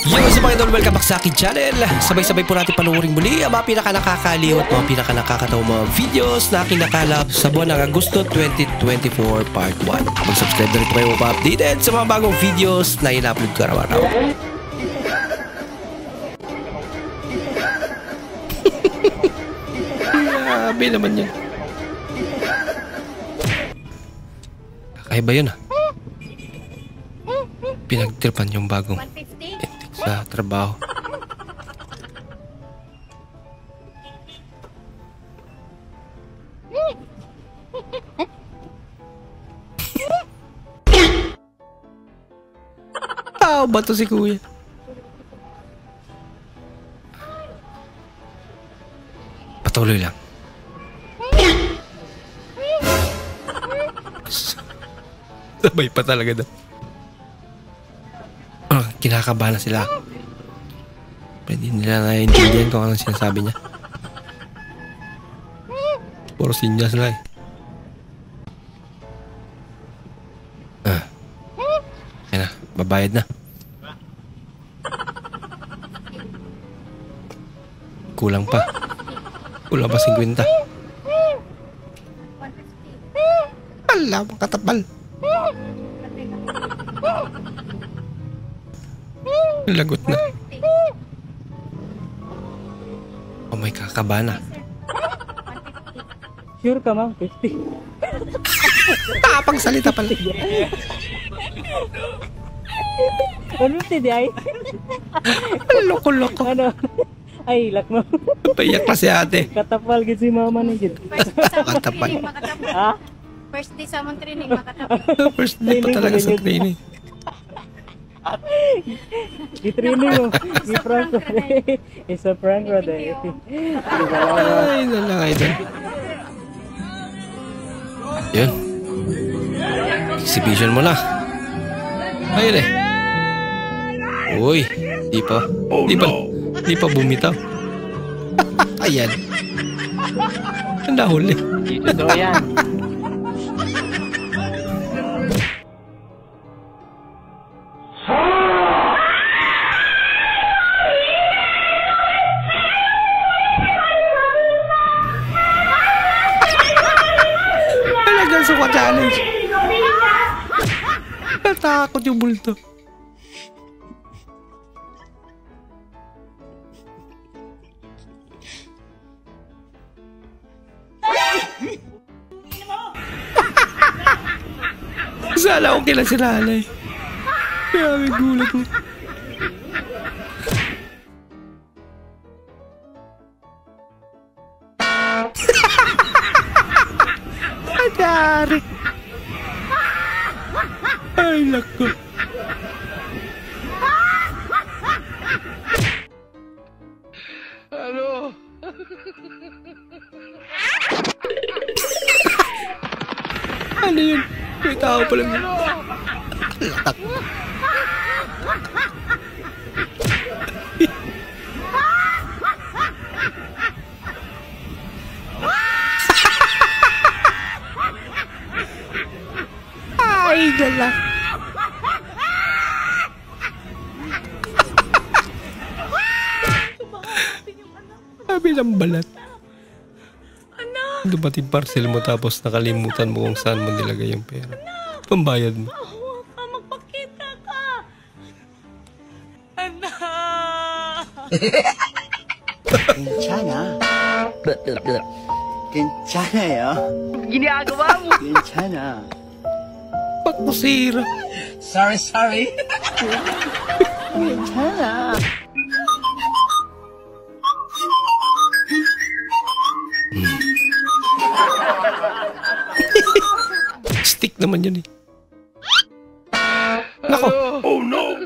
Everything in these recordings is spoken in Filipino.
Yo, sa mga idol, welcome back sa akin channel. Sabay-sabay po natin panuorin muli ang mga pinaka-nakakaliw at mga pinaka-nakakatawang mga videos na aking nakalap sa buwan ng Agosto 2024 Part 1. Mag-subscribe na rin po kayo pa-updated sa mga bagong videos na ina-upload ko araw-araw. Grabe naman yan. Kakaiba yun ah. Pinagtripan yung bagong sa trabaho. Tao ba to si kuya? Patuloy lang. Sabay pa talaga daw. Kinakabahan na sila. Pwede nila naiintindihan kung anong sinasabi niya. Puro sinyas lang eh. Yan na, babayad na. Kulang pa 50. Ala, makatapal. Lagot na. Oh, may kakaba na. Sure ka, ma'am? 50. Tapang salita pala. Ano si Day? Loko-loko. Ano? Ay, lak mo. Payak na si ate. Katapal gid si mama ni Jud. Katapal. Ha? First day sa mong training, makatapos. First day pa talaga sa training. Di-training mo. Di-prank ko. It's a prank, brother. Ay, nalang idol. Yun. Exhibition mo na. Ayun eh. Uy, di pa bumitaw. Ayan. Ang nahuli. Dito daw yan. Talagang suka challenge. Natakot yung bulto. Sana okay lang si nanay. Kaya may gulat mo. Adari. Ay, lako. Ano? Ano yun? May tao pala yun. Latak. Ay, gala. Sabi ng balat. Dumating parcel mo tapos nakalimutan mo kung saan mo nilagay yung pera. Pambayad mo. Magpakita ka! 괜찮아. 괜찮아요. Ginagawa mo! 괜찮아. Ba't mo sira? Sorry. 괜찮아. Stick naman yun eh. Nako. Oh no.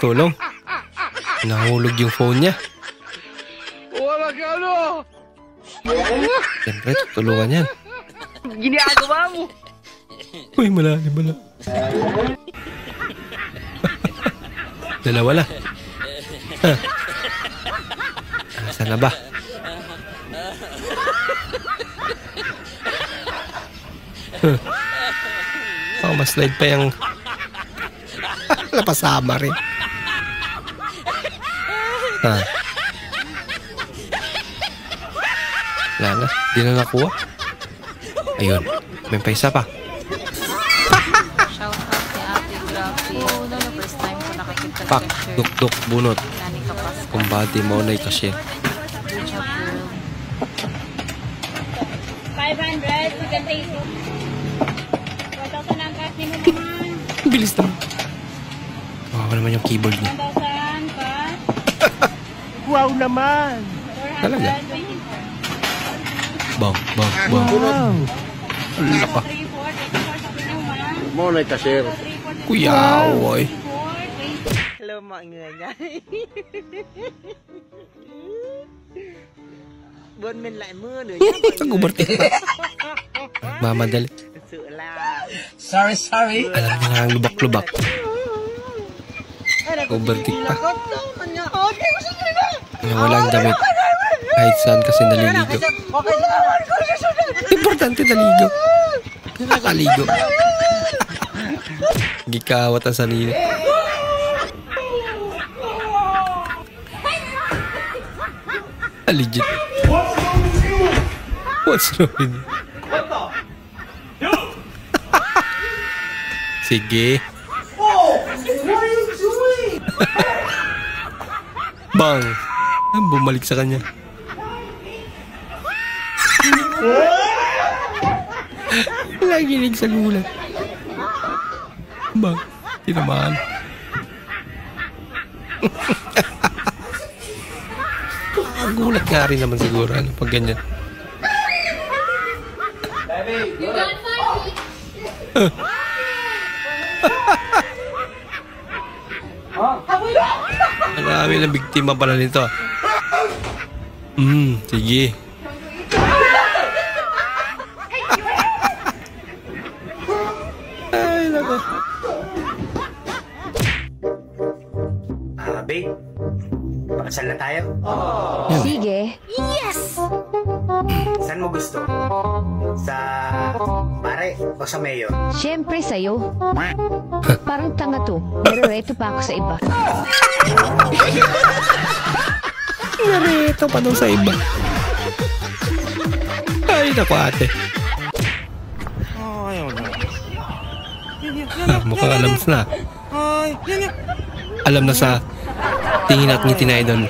Tulong. Nahulog yung phone niya. Wala ka ano? Siyempre, tulungan yan. Ginagawa mo! Uy, malalim. Dalawa lang. Saan na ba? Mas slide pa yung napasama rin. Ha? Wala na. Di na nakuha. Ayun. May paisa pa. Shout out kay Ate Grabe. First time ko nakakita Pak. ng picture. Duk-duk. Bunot. Nani ka pa. Kumbati mo na kasi. Good job, girl. 500, you can take it. 1,000 ang cash ni mo, mama. Bilis naman. Baka naman yung keyboard niya. 1,000 cash. Wow naman! Talaga? 424, Bang. Wow. Wala pa. 34, sabi niyo, ma. Mo na kasir. Kuya, oy. 4, Hello mga nga. Buwan men lại mưa nữa nhé. Pag-ubarte pa. Mamadali. Sự là sorry. Alam niya nga ang lubak-lubak. Overtik pa. Yung walang damit. Kahit saan kasi naliligo. Importante naligo. Nakakaligo. Gikawat ang sarili. Legit. What's wrong with you? Sige. Bang! Bumalik sa kanya. Naginig sa gulat. Bang! Tinamaan. Ang gulat nga rin naman siguro. Ano pag ganyan. Marami na biktima pala nito. Sige. Ay, nako. Babe, pakasal na tayo. Sige. Saan mo gusto? Sa pare o sa mayor? Siyempre sa'yo. Parang tanga to. Nare-reto pa ako sa iba. Narito pa daw sa iba. Ay, naku ate. Mukhang alam na. Alam na sa tingin at ngiti na idol.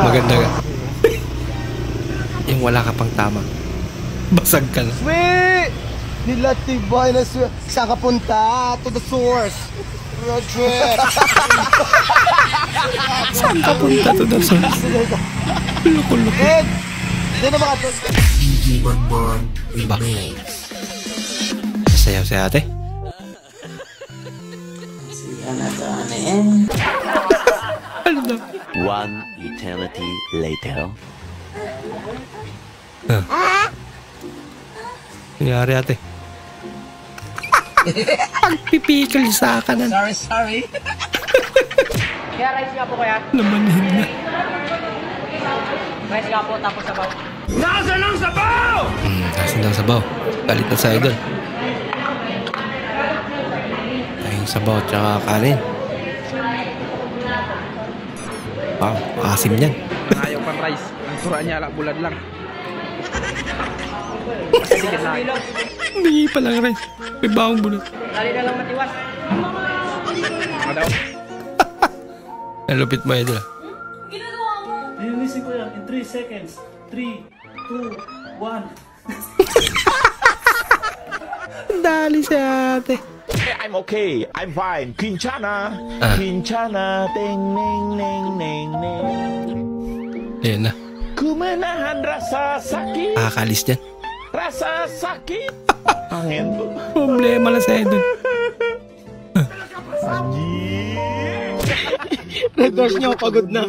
Maganda ka. Yung wala ka pang tama. Basag ka na. Sweet! Nilatibay na sweet. Saan ka punta? To the source. Road trip. Saan ka punta to the source? Loko-loko. Ed! Diyan na mga to. Ba? Sayaw si ate. Ano daw? One eternity later. Nangyari ate. Pagpipikal sa kanan. Sorry. Kaya rice nga po kaya. Lamanin na. Rice nga po tapos sabaw. Nasaan ang sabaw? Galit na sa idol. Tayong sabaw tsaka kanin. Wow, asim yan. Ayaw pang rice. Ang tura niya lang, bulad lang. Hindi pa lang rice. May bawang bunot. Dali na lang matiwas. Nalupit mo idol. Linisin ko yan in 3 seconds. 3, 2, 1. Dali si ate. I'm okay. I'm fine. Quinchana. Ah. Quinchana. Ting, ning, ning, ning, ning. Ayan na. Kumenahan rasa sakit. Nakakalis dyan. Rasa sakit. Angin tuh. Problema lang sa idol. Red Doors nyo, pagod na.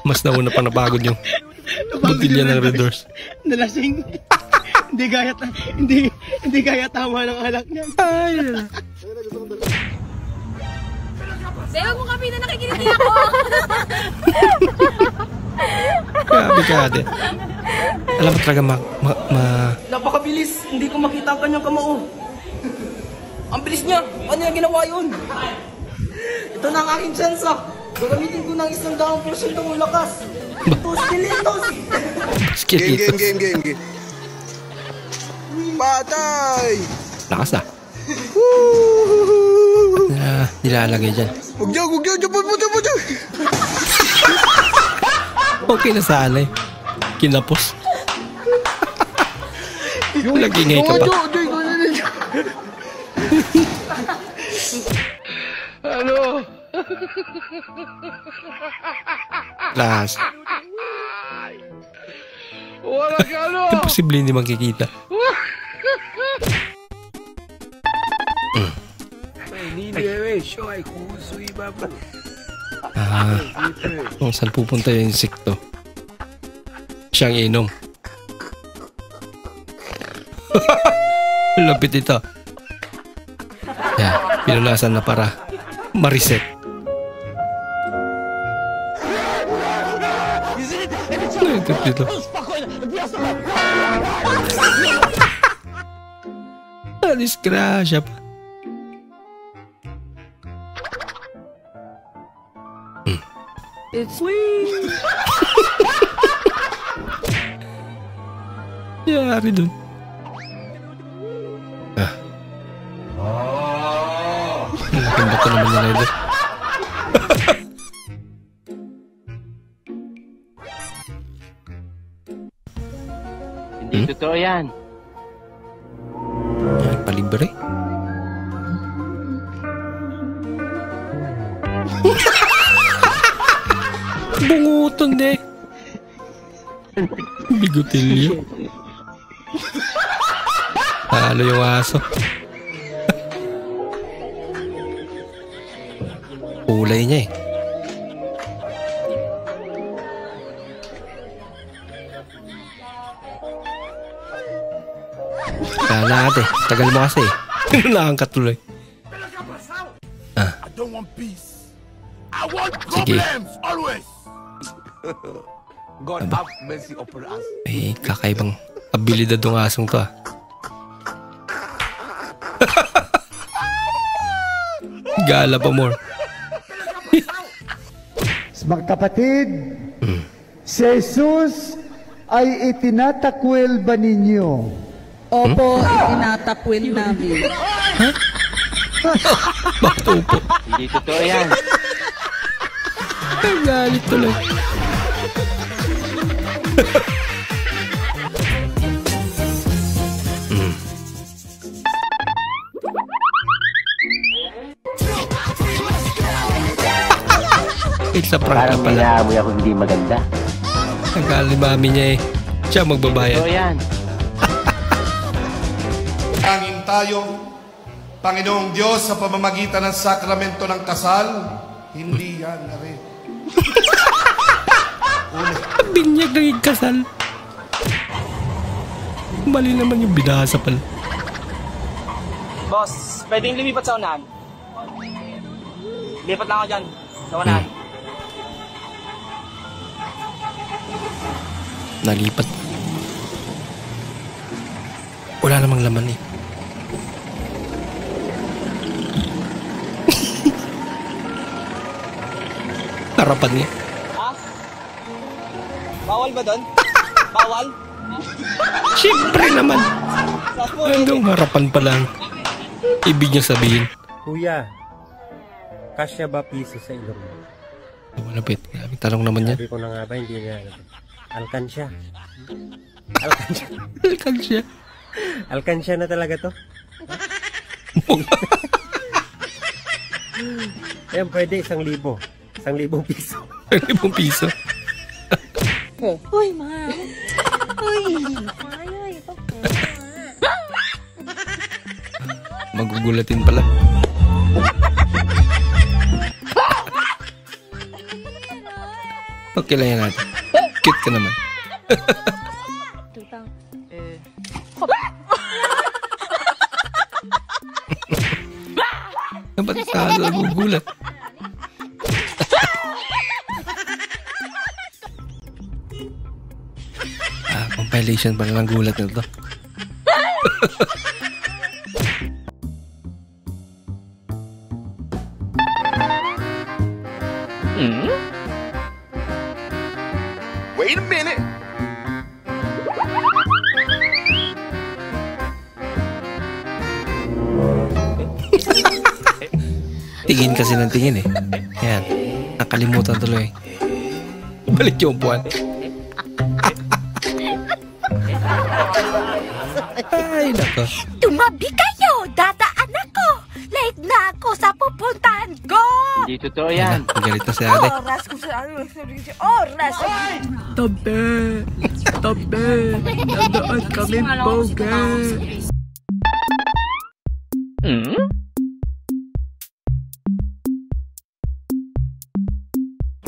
Mas nauna pa napagod yung botilya ng Red Doors. Nalasing. Hindi gaya tama ng alak niya. Ay, Sayo mo kami na nakikiniti ako. grabe ka ate. Alam mo talaga Napakabilis. Hindi ko makita ang kanyang kamao. Ang bilis niya! Ano yung ginawa yun? Ito na ang aking chance ah! Gagamitin ko ng 100% ng lakas! Ito, skeletos! Skeletos. Game. Patay! Lakas na. Nilalagay dyan. Huwag dyan! Okay na sana eh. Kinapos. Nag-ingay ka pa. Ano? Lakas. Wala ka ano? Imposible hindi makikita. Kung saan pupunta yung insekto, siyang inom. Lapit ito. Yan, pinunasan na para ma-reset. Ito dito. Disgrasya pa. It's sweet. Yari dun. Laking bato naman na ito. Hindi totoo yan. Yan, palibre. Bunguton eh. Bigotilyo. Talo yung aso. Kulay niya eh. Kala ate, tagal mo kasi eh. Nakakatuloy. I don't want peace. I want Sige. problems always. God have mercy upon us. Eh, kakaibang abilidad ng asong to ah. Gala pa more. Mga kapatid, si Jesus ay itinatakwil ba ninyo? Opo, itinatakwil namin. Bakit upo? Hindi totoo yan. Ang galit tuloy. It's a prank Parang pala. minaamoy ako hindi maganda. Nagkali mami niya eh. Siya magbabayad. Totoo yan. Tanging tayo, Panginoong Diyos, sa pamamagitan ng sakramento ng kasal, hindi yan na rin. Binyag ng ikasal. Mali naman yung binasa pala. Boss, pwedeng lumipat sa unahan? Lipat lang ako dyan, sa unahan. Nalipat. Wala namang laman eh. Harapan niya. Ha? Bawal ba doon? Bawal? Siyempre naman. Hanggang harapan pa lang. Ibig niya sabihin. Kuya, kasya ba piso sa ilong mo? Malapit. Tanong naman niya. Sabi ko na nga ba, hindi niya. Alkansya. Alkansya. Alkansya na talaga to. Ayan, pwede 1,000. 1,000 piso. 1,000 piso. Uy, ma. Uy. Ay, ito. Magugulatin pala. Okay lang yan natin. Cute ka naman. Tutang. Ba't ka nagugulat? Compilation pala ng gulat na ito. Wait a minute. Tingin kasi ng tingin eh. Yan. Nakalimutan tuloy. Balik yung buwan. Ay, nako. Tumabi kayo! Dadaan ako! Late na ako sa pupuntahan ko! Hindi totoo yan. Galit na si ate. Oras ko sa oras! Tabi! Tabi! Nadaan kami boga!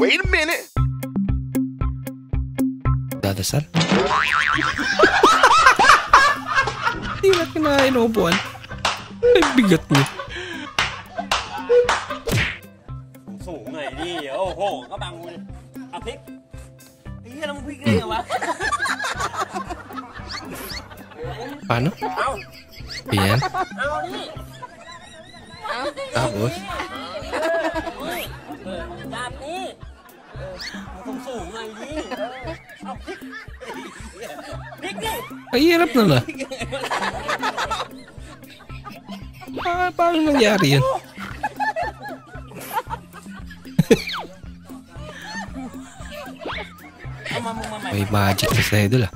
Wait a minute. Dadasal? Hindi na kinain o buwan. Ay, bigat niya. Paano? Ayan. Tapos? Ay, hirap na na. Paano nangyari yun? May magic na sa idol ah.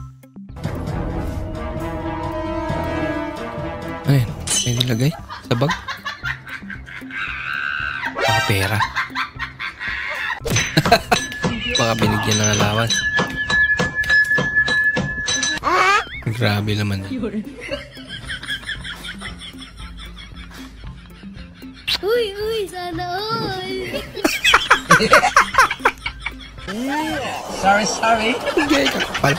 Ano yun? May nilagay? Sa bag? Baka pera. Baka binigyan ng alawan. Grabe naman yun. Uy, sana all. Sorry. Okay, kakapal.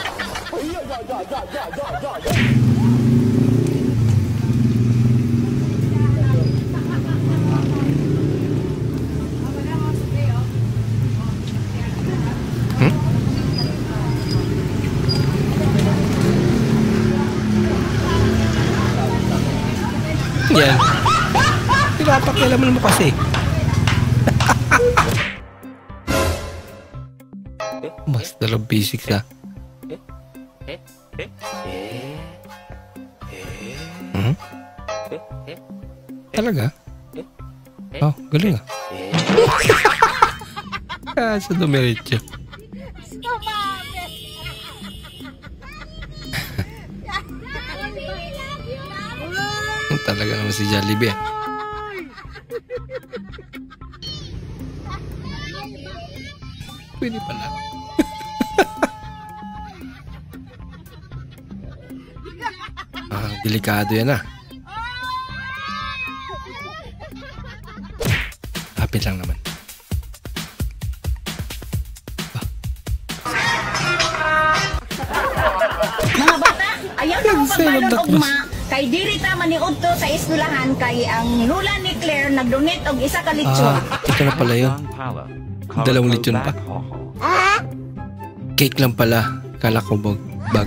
Yan. Pinapakialaman mo kasi. Basta lang basics ha. Talaga? Oh, galing ah. Kaso dumiretso. Talaga naman si Jollibee ah. Pwede pala. Delikado yan ah. Hapit lang naman. Mga bata, ayaw na mo pagbalon og ma. Kay diri ta maniudto sa eskwelahan kay ang lula ni Claire nag-donate og isa ka lechon. Ito na pala yun. Dalawang lechon pa. Cake lang pala. Kala ko bag.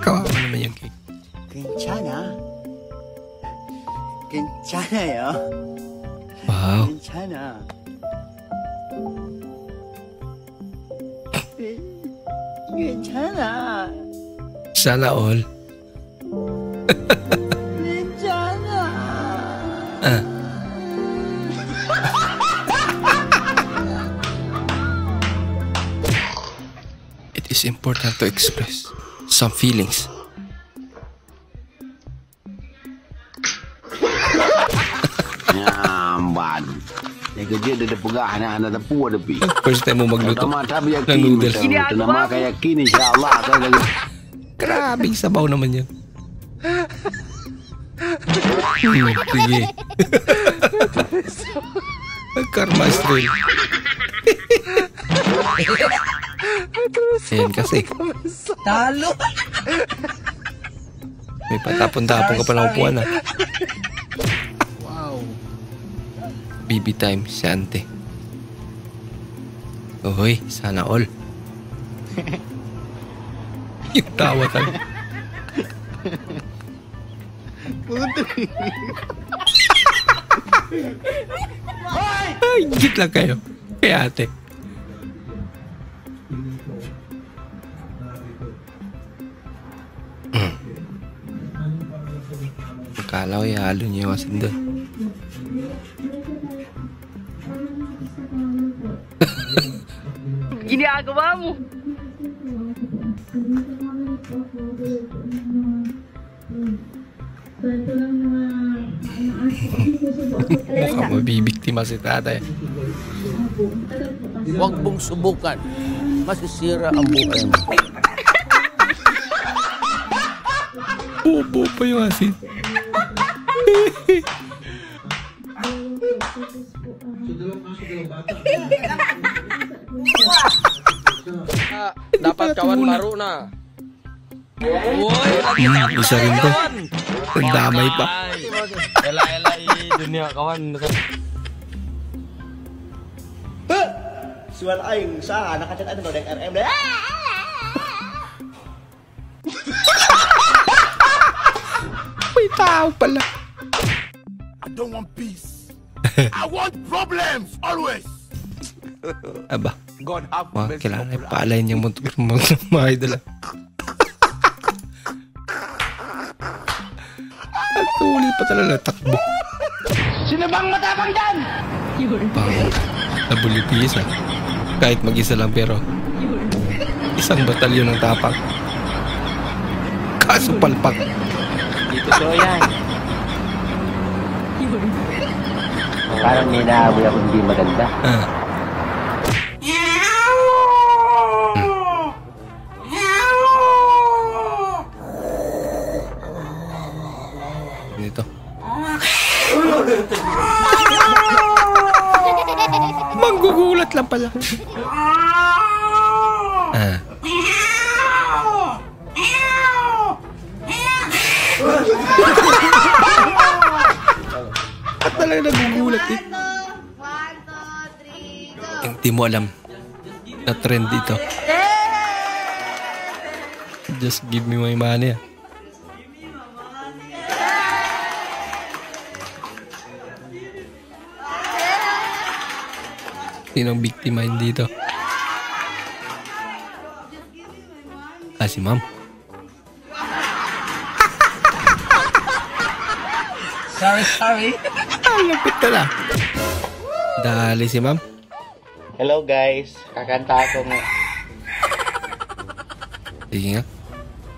Kawawa naman yung cake. 괜찮아. 괜찮아요. Wow. 괜찮아. 괜찮아. Sana all. 괜찮아. It is important to express some feelings. First time mo magluto ng noodles. Grabing sabaw naman yan. Sige. Karma stream. Ayan kasi. Talo. May patapon-tapon ka pa ng upuan ah. Wow. BB time si ante. Ohoy, sana all. Yung tawa talaga. Ay, git lang kayo. Kaya ate. Akala ko ihalo niya yung asin doon. Ginagawa mo. Mukhang mabibiktima si tatay. Huwag mong subukan. Masisira ang buhay mo. Bobo pa yung asin. Dapat kawan baru na. Bisa rin to. Damay pa. Ela dunia kawan. Suara aing sa nakacat ada nodeng RM deh. May tao pala. I don't want peace. I want problems always. Aba. Wah, kailangan ay paalayin niyang mga idol. At tuloy pa talaga takbo. Sino bang matapang dyan? Pang nabulipis ah. Kahit mag-isa lang pero isang batalyon ng tapang. Kaso palpak. Dito to yan. Parang may naamoy ako hindi maganda. Dito. Manggugulat lang pala. At talaga nagugulat eh. Hindi mo alam na trend dito. Just give me my money. Sinong biktima dito? Si ma'am. Sorry. Lupit ka na. Dali si ma'am. Hello guys, kakanta ako nga. Sige nga.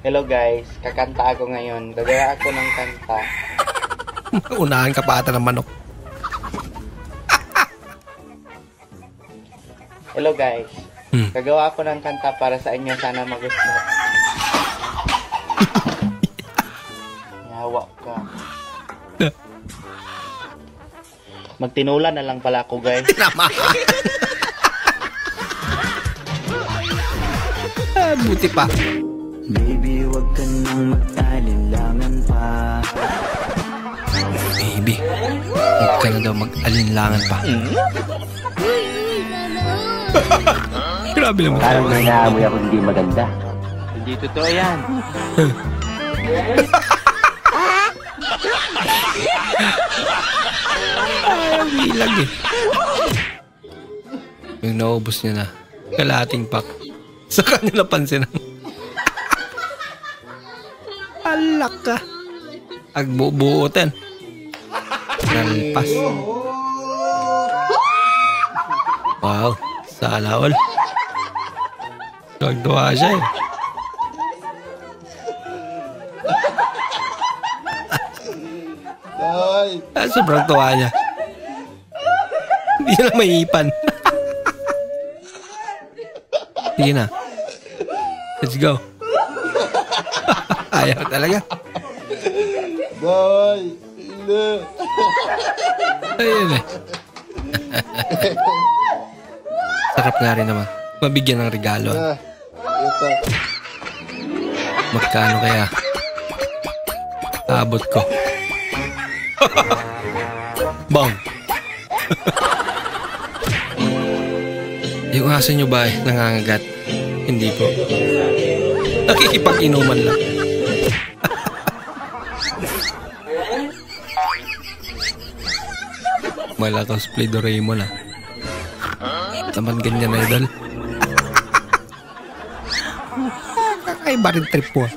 Hello guys, kakanta ako ngayon. Gagawa ako ng kanta. Unahan ka pa ata ng manok. Hello guys, gagawa ako ng kanta para sa inyo. Sana magustuhan. Yawa ka. Magtinulan na lang pala ako guys. Buti pa. Baby, wag ka nang mag-alinlangan pa. Baby, huwag ka na daw mag-alinlangan pa. Grabe naman. Parang may naamoy ako hindi maganda. Hindi totoo yan. Ay, bilag eh. Yung naubos niya na. Kalahating pack. Sa kanya napansin. Alak ka. Agbubuotan. Nalpas. Wow. Sana all. Nagduwa siya eh. Sobrang tuwa niya. Hindi na maiipan. Sige na. Let's go. Ayaw talaga. Bye. Ayun eh. Sarap nga rin naman. Mabigyan ng regalo. Magkano kaya? Abot ko. Bang! Yung aso nyo ba nangangagat? Hindi po. Nakikipag-inuman lang. Malakas play Doraemon ah. Naman ganyan na idol. Kakaiba rin trip mo ah.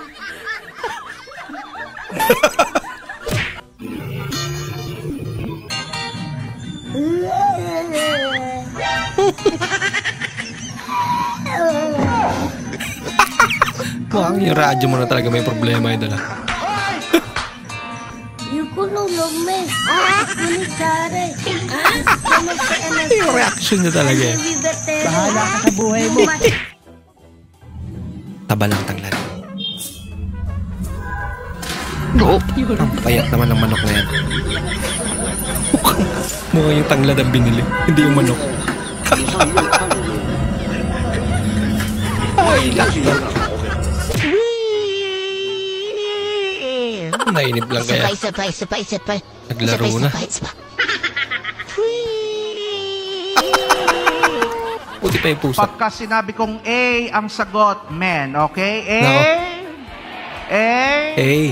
Yung radyo mo na talaga may problema, idol. Yung reaction niya talaga eh. Bahala ka sa buhay mo. Taba lang tanglad. Ang payat naman ng manok na yan. Mukhang yung tanglad ang binili, hindi yung manok. Ay, lakot. Nainip lang kaya. Naglaro na. Buti pa yung pusa. Pagka sinabi kong A ang sagot, men, okay? A? A?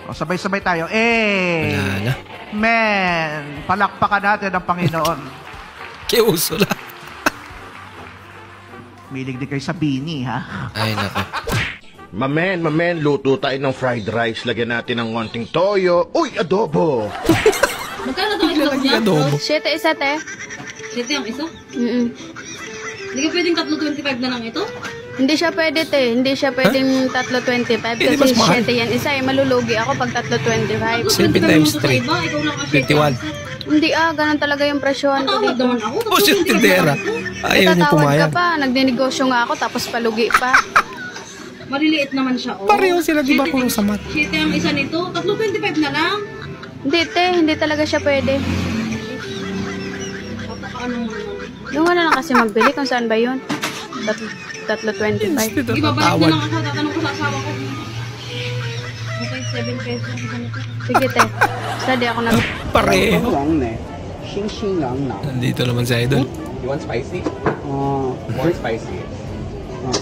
O, sabay-sabay tayo. A. Wala na. Men, palakpakan natin ang Panginoon. Kiuso lang. Milig din kayo sa bini, ha? Ay, nako. Mamen, luto tayo ng fried rice. Lagyan natin ng konting toyo. Uy, adobo! Magkano itong itlog niya? Adobo. 7 isa, te. 7 yung isa? Hindi ka pwedeng 3.25 na lang ito? Hindi siya pwede, te. Hindi siya pwedeng 3.25 kasi 7 yan isa. Malulugi ako pag 3.25. 7 times 3. 21. Hindi ganun talaga yung presyon ko dito. Oh, shit, tindera. Ayaw niyo pumayag. Ka pa, nagdinegosyo nga ako tapos palugi pa. Maliliit naman siya, oh. Pareho sila, di ba, kung sa mat? 7 ang isa nito. 3.25 na lang. Hindi, te. Hindi talaga siya pwede. Yung ano lang kasi magbili kung saan ba yun. 3.25. Ibabalik na lang ako. Tatanong ko sa asawa ko. Okay, 7 pesos. Sige, te. Study ako na. Pareho. Xing lang na. Nandito naman si Idol. You want spicy? More spicy.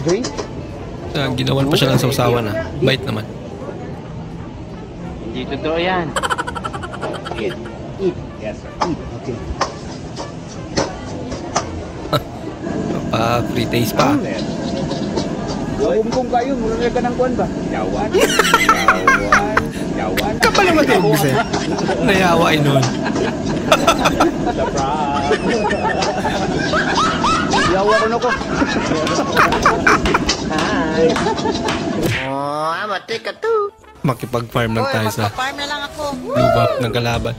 Drink? Ginawan pa siya ng sausawan na. Bait naman. Hindi totoo yan. Eat. Yes, sir. Eat. Okay. Free taste pa. Kung kayo, muna ka ng kuwan ba? Yawan. Kapal naman din, Buse. Nayawa nun. Yawa ko na ko. Hi. Oh, I'm a tika too. Makipag-farm lang tayo sa Farm na lang ako. lubak ng kalaban.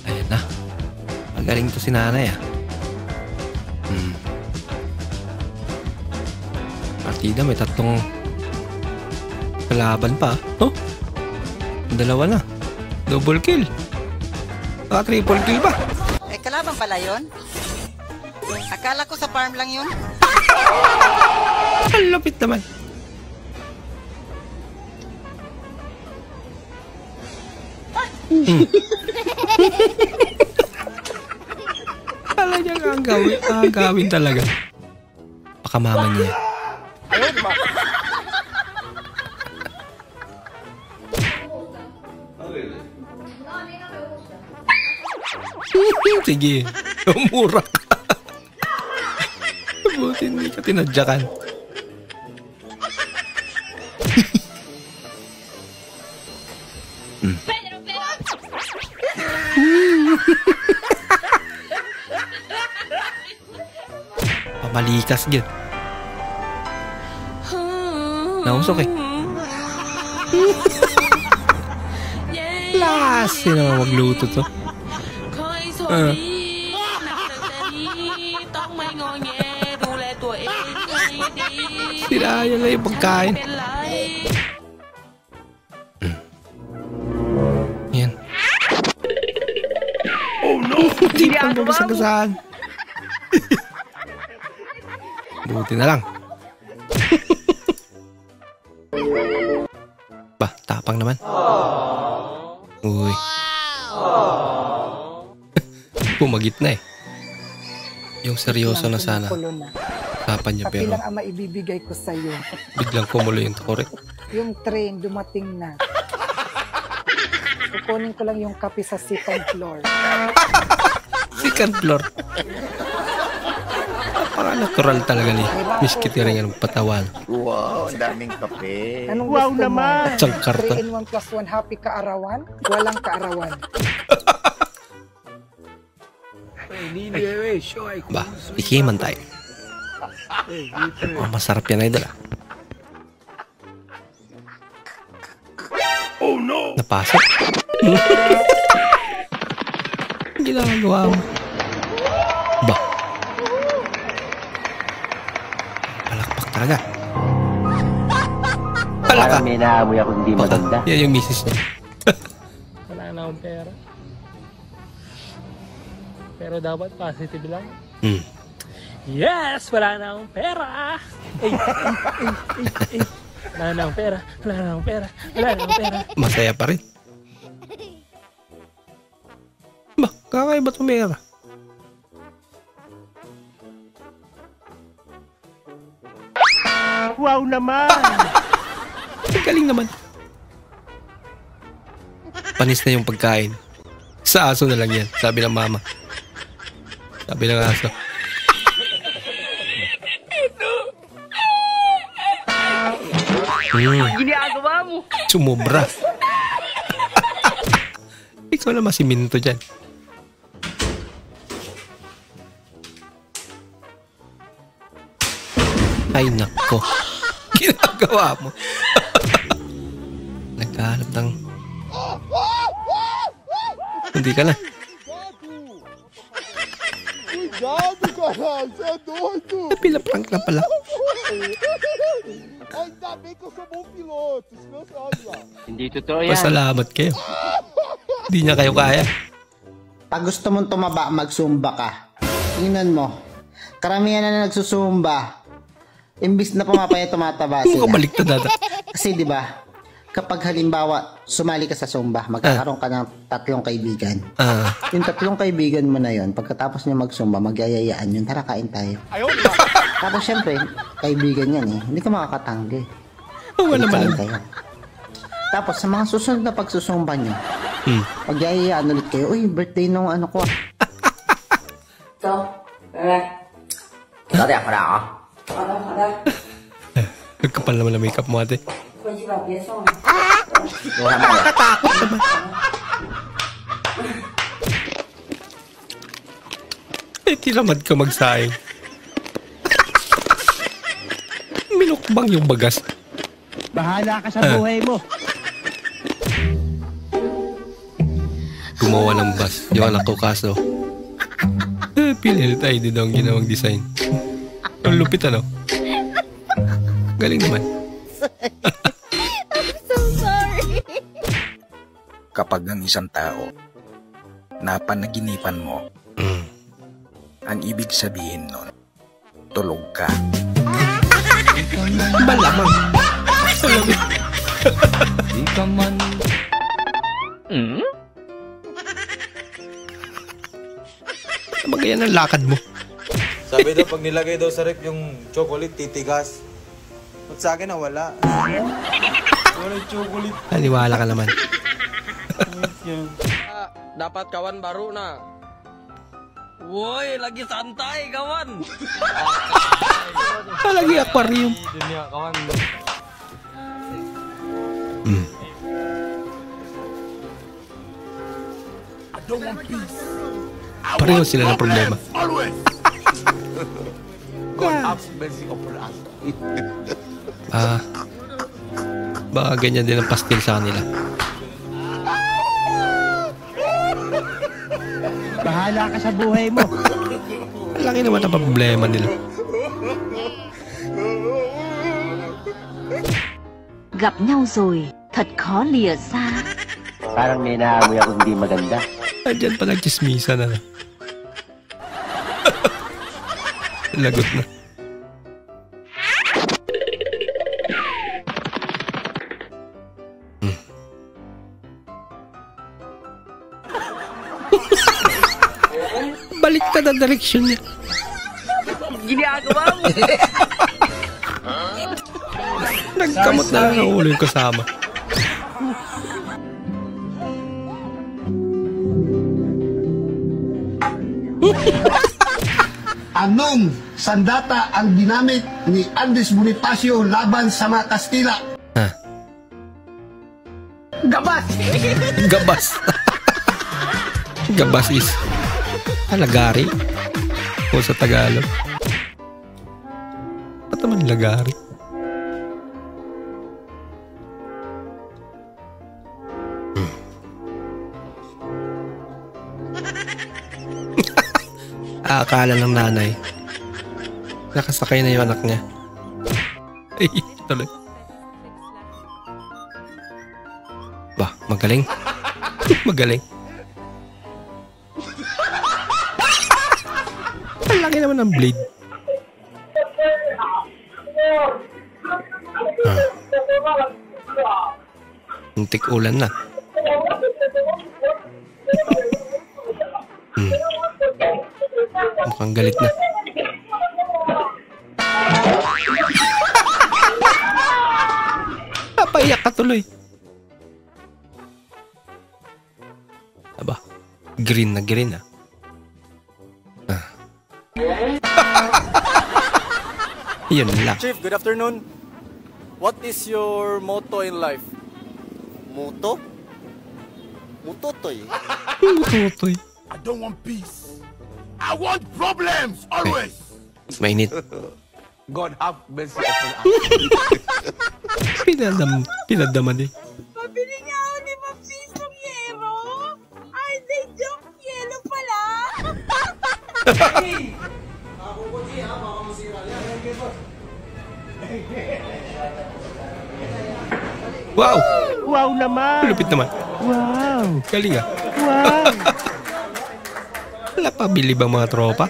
Ayan na. Magaling to si nanay ah. Partida, may 3 kalaban pa. Oh, 2 na. Double kill. Triple kill pa. Kalaban pala yun? Akala ko sa farm lang yun. Ang lapit naman. Talagang gawin talaga. Baka mama niya. Sige, umura ka. Buti hindi ka tinadyakan. Pamalikas gid. Nausok eh. Klase naman magluto to. Siraya na yung pagkain. Yan. Oh no! Hindi pa mabasagasaan. Buti na lang. Bah, tapang naman. Uy. Pumagit na eh. Yung seryoso na sana. Tapan niya pero lang ang maibibigay ko sa iyo. Biglang kumulo yung korek. Yung train dumating na. Kukunin ko lang yung kape sa second floor. Second floor. Parang natural talaga ni Miss Kitty rin ang patawan. Wow, ang daming kape. Anong wow gusto naman. At siyang karton. 3 in 1 plus 1 happy kaarawan? Walang kaarawan. Ba, ikiman tayo. Oh, masarap yan, idol ah. Napasok. Ginagawa mo. Ba? Palakpak talaga. Palaka. May naamoy ako hindi maganda. Yan yung misis niya. Wala na akong pera. Pero dapat positive lang. Yes! Wala na akong pera! Wala na akong pera. Wala na akong pera. Wala na akong pera. Masaya pa rin. Ba? Kakaiba tumera. Wow naman! Galing naman. Panis na yung pagkain. Sa aso na lang yan. Sabi ng mama. Sabi ng aso. Ginagawa mo. Sumobra. Ikaw na masiminto dyan. Ay nako. Ginagawa mo. Nagkahanap ng... Hindi ka na. Cuidado, caralho, você é doido! Pinaprank na pala. Ainda bem que eu sou bom piloto, senão você olha lá. Hindi totoo yan. Pasalamat kayo. Hindi niya kayo kaya. Pag gusto mong tumaba, magsumba ka. Tingnan mo. Karamihan na nagsusumba. Imbis na pumapaya, tumataba sila. Baliktad data. Kasi di ba, kapag halimbawa sumali ka sa Zumba, magkakaroon ka ng 3 kaibigan. Yung 3 kaibigan mo na yon, pagkatapos niya mag-Zumba, magyayayaan yun, tara kain tayo. Tapos syempre, kaibigan yan eh, hindi ka makakatanggi. Wala naman. Tapos sa mga susunod na pagsusumba nyo, magyayayaan ulit kayo, uy, birthday nung ano ko. Dati ako na ako. Nagkapal naman na makeup mo ate. Nakakatakot naman. Eh, tinamad ka magsaing. Minukbang yung bagas. Bahala ka sa buhay mo. Gumawa ng bus. Yung anak ko kaso. Pinilit ID daw ang ginawang design. Ang lupit ano? Galing naman. I'm so sorry. Kapag ang isang tao napanaginipan mo, ang ibig sabihin nun, tulog ka. Malamang. Di ka man... Magayan ang lakad mo. Sabi daw, pag nilagay daw sa rep yung chocolate, titigas. At sa akin, wala. Wala yung chocolate. Naniwala ka naman. Dapat kawan baru na. Woi, lagi santai kawan. Lagi aquarium. Dunia kawan. Pareho sila ng problema. Baka ganyan din ang pastil sa kanila. Bahala ka sa buhay mo. Laki naman ang problema nila. Gặp nhau rồi, thật khó lìa xa. Parang may naamoy ako hindi maganda. Diyan pa nagchismisa na. Lagot na. Baliktad ang direksyon niya. Ginagawa mo. Nagkamot na lang ang ulo yung kasama. Anong sandata ang ginamit ni Andres Bonifacio laban sa mga Kastila? Gabas! Gabas. Gabas is lagari o sa Tagalog. Ba't naman lagari? Akala ng nanay. Nakasakay na yung anak niya. Ay, tuloy. Bah, magaling. Magaling. Ang laki naman ng blade. Muntik ulan na. Mukhang galit na. Napaiyak ka tuloy. Aba, green na green ah. Yun lang. Chief, good afternoon. What is your motto in life? Muto? Mutotoy. Mutotoy. I don't want peace. I want problems always. Mainit. God have mercy upon us. Pinadaman eh. Pabili niya ako ni Ma'am Sisong Yero. Ay, they joke yellow pala. Ako ko di ha, baka masira yan. Wow! Wow naman! Lupit naman. Wow! Galing ah. Wow! Wala pa bili bang mga tropa?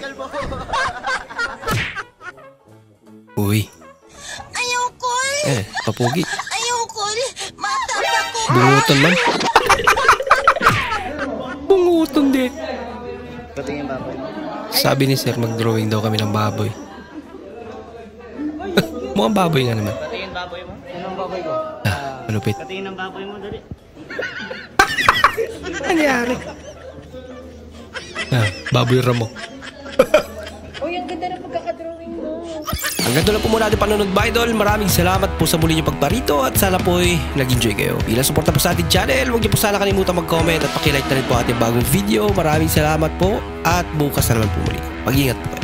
Uy. Ayoko Papugi. Ayoko matapa ko. Bunguton man. Bunguton din. Patingin baboy. Sabi ni Sir, mag-drawing daw kami ng baboy. Mukhang baboy nga naman. Patingin baboy mo? Anong baboy ko? Malupit. Patingin ng baboy mo, dali. Ano nangyari? Baboy ramo. Uy, ang ganda ng pagkakadrawing mo. Hanggang doon lang po muna ating panonood, Idol. Maraming salamat po sa muli niyong pagparito at sana po'y nag-enjoy kayo. Bilang suporta po sa ating channel, huwag niyo po sana kalimutan mag-comment at pakilike na rin po ating bagong video. Maraming salamat po at bukas na naman po muli. Mag-ingat po.